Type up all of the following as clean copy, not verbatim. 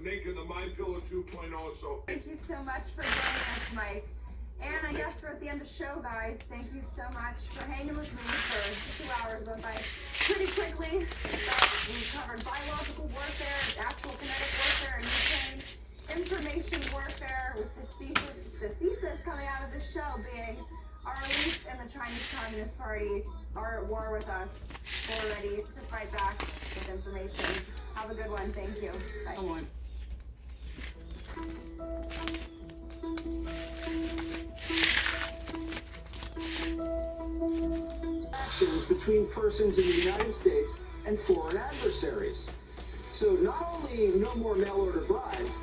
making the My Pillow 2.0. So thank you so much for joining us, Mike. And I guess we're at the end of the show, guys. Thank you so much for hanging with me for 2 hours. Went by pretty quickly. We covered biological warfare, actual kinetic warfare in Ukraine, information warfare, with the thesis coming out of this show being our elites and the Chinese Communist Party are at war with us. We're ready to fight back with information. Have a good one. Thank you. Bye. Come on. Actions between persons in the United States and foreign adversaries. So not only no more mail-order brides,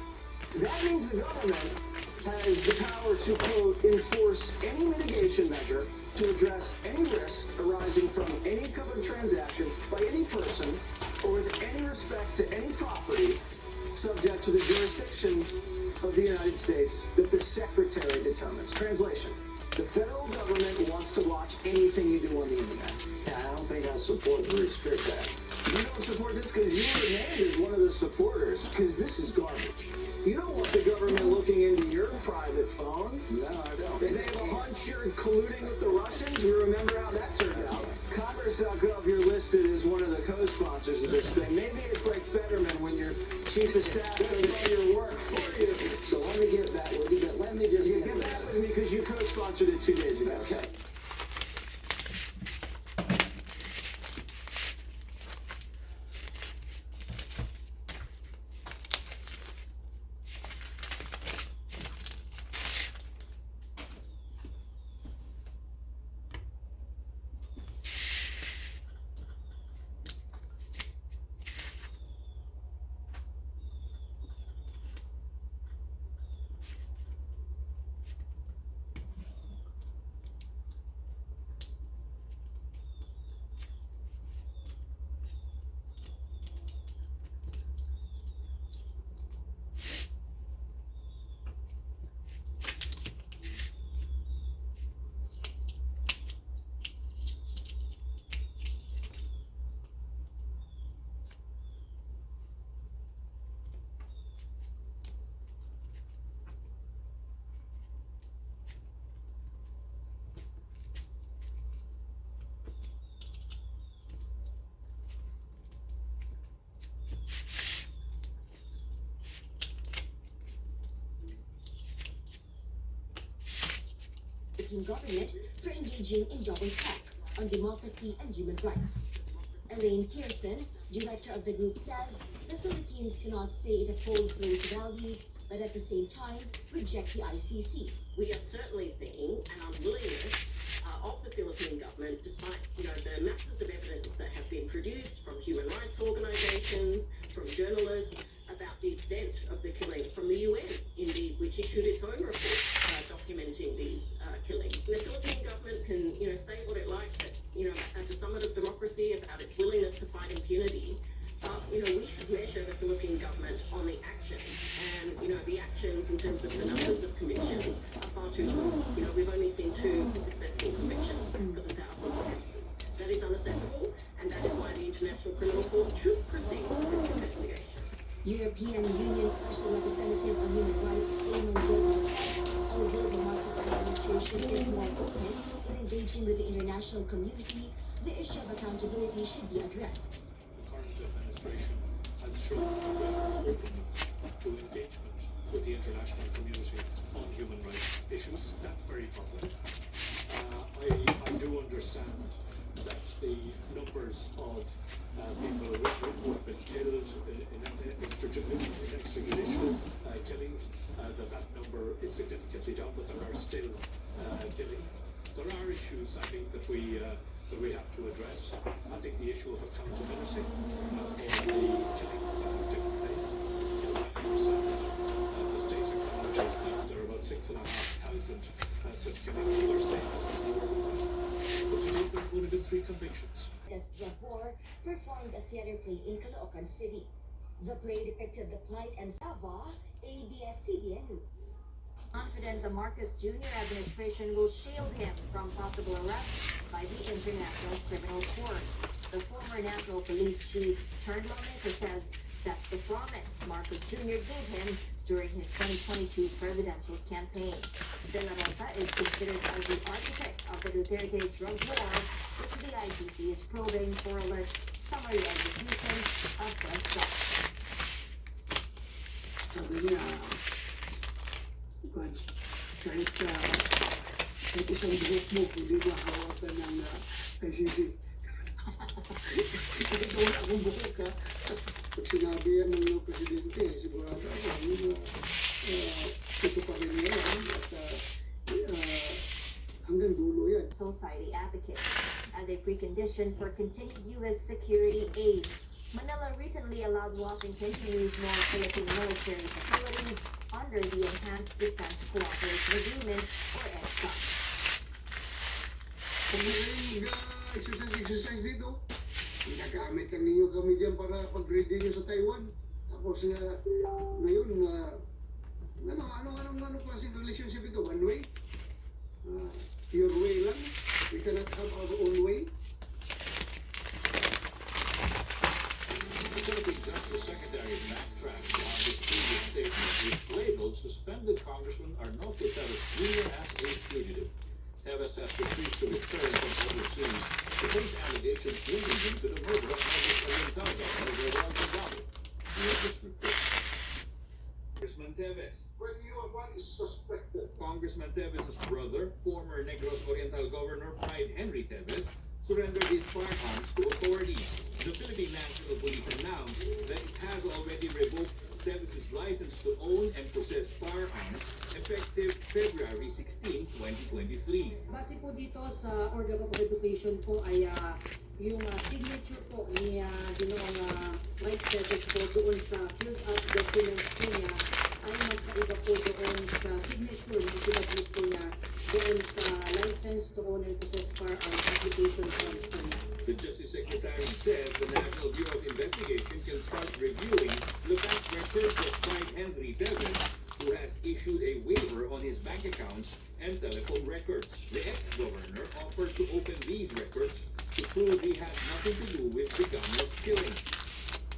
that means the government has the power to, quote, enforce any mitigation measure to address any risk arising from any covered transaction by any person or with any respect to any property subject to the jurisdiction of the United States that the Secretary determines. Translation: the federal government wants to watch anything you do on the internet. I don't think I support or restrict that. You don't support this because you were named as one of the supporters, because this is garbage. You don't want the government looking into your private phone. No, I don't. If they have a hunch you're colluding with the Russians, we remember how that turned out. Congress.gov, you're listed as one of the co-sponsors of this thing. Maybe it's like Fetterman when your chief of staff does all your work for you. So let me get back with you, but let me just... You get back with me because you co-sponsored it 2 days ago. Okay. Government for engaging in double talk on democracy and human rights. Elaine Pearson, director of the group, says the Philippines cannot say it upholds those values, but at the same time reject the ICC. We are certainly seeing an unwillingness of the Philippine government, despite the masses of evidence that have been produced from human rights organisations, from journalists, about the extent of the killings, from the UN, indeed, which issued its own report documenting these killings. And the Philippine government can, say what it likes at the Summit of Democracy about its willingness to fight impunity. But, we should measure the Philippine government on the actions. And, the actions in terms of the numbers of convictions are far too low. We've only seen 2 successful convictions for the thousands of cases. That is unacceptable, and that is why the International Criminal Court should proceed with this investigation. European Union Special Representative on Human Rights, Eamon Gilmore, said although the Marcos administration is more open in engaging with the international community, the issue of accountability should be addressed. The current administration has shown greater openness to engagement with the international community on human rights issues. That's very positive. I do understand that the numbers of people who have been killed in extrajudicial killings, that number is significantly down, but there are still killings. There are issues, I think, that we have to address. I think the issue of accountability for the killings that have taken place, as I understand it, the state acknowledges that there are about 6,500 such killings in their state. But to date, there have only been 3 convictions. As Drapor performed a theater play in Caloocan City. The play depicted the plight and Sava, ABS-CBN News. Confident the Marcos Jr. administration will shield him from possible arrest by the International Criminal Court. The former National Police Chief turned lawmaker says That's the promise Marcos Jr. gave him during his 2022 presidential campaign. De La Rosa is considered as the architect of the Duterte drug war, which the ICC is probing for alleged summary execution of drug suspects. Sabi niya, kahit isang buhok mo, hindi mahawakan ng ICC. Kahit wala akong buhok ha. Pag sinabi yan ng presidente, sigurado ako, ito pa rin yan at hanggang dulo yan. Society advocates as a precondition for continued U.S. security aid. Manila recently allowed Washington to use more Philippine military facilities under the Enhanced Defense Cooperation Agreement, or EDCA. Kung may exercise dito, ginagamit lang ninyo kami dyan para pag-ready nyo sa Taiwan. Tapos ngayon, ano klaseng relationship ito? One way? Your way lang? We cannot have our own way? The Philippine Justice Secretary backtracked on his previous statement, which labeled suspended congressmen Arnoldo Teves Jr. as a fugitive. Teves has refused to return from overseas to face allegations linking him to the murder of Marcos Oriental Governor Reverend Zagalo. Here's this report. Congressman Teves. When you are one is suspected. Congressman Teves' brother, former Negros Oriental Governor Pride Henry Teves, surrendered his firearms to authorities. The Philippine National Police announced that it has already revoked Teves' license to own and possess firearms effective February 16, 2023. Base po dito sa Order of Education po ay yung signature po ni Ginoong Mike Teves po doon sa filled out documents po niya ay magkaiba po doon sa signature na isinabit po niya doon sa license to own and possess firearms application form po niya. The Justice Secretary says the National Bureau of Investigation can start reviewing the bank records of Pride Henry Teves, who has issued a waiver on his bank accounts and telephone records. The ex-governor offered to open these records to prove he had nothing to do with Gamo's killing.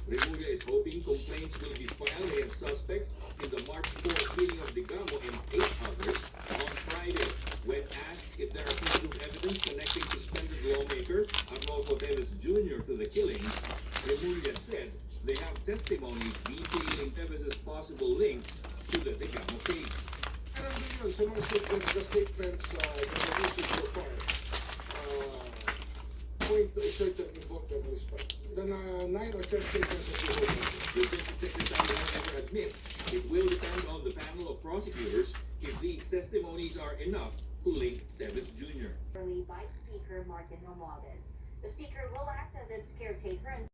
Remulla is hoping complaints will be filed against suspects in the March 4 killing of Gamo and 8 others on Friday. When asked if there are pieces of evidence connecting suspended lawmaker Arnoldo Teves Jr. to the killings, Remulla said they have testimonies detailing Teves' possible links to the Gamo case. Alam niyo yun, sa mga statements that have issued so far, point to a certain important respect. The 9 or 10 statements that you hold. The Justice Secretary, however, admits it will depend on the panel of prosecutors if these testimonies are enough to link Teves Jr. By Speaker Martin Romualdez. The Speaker will act as its caretaker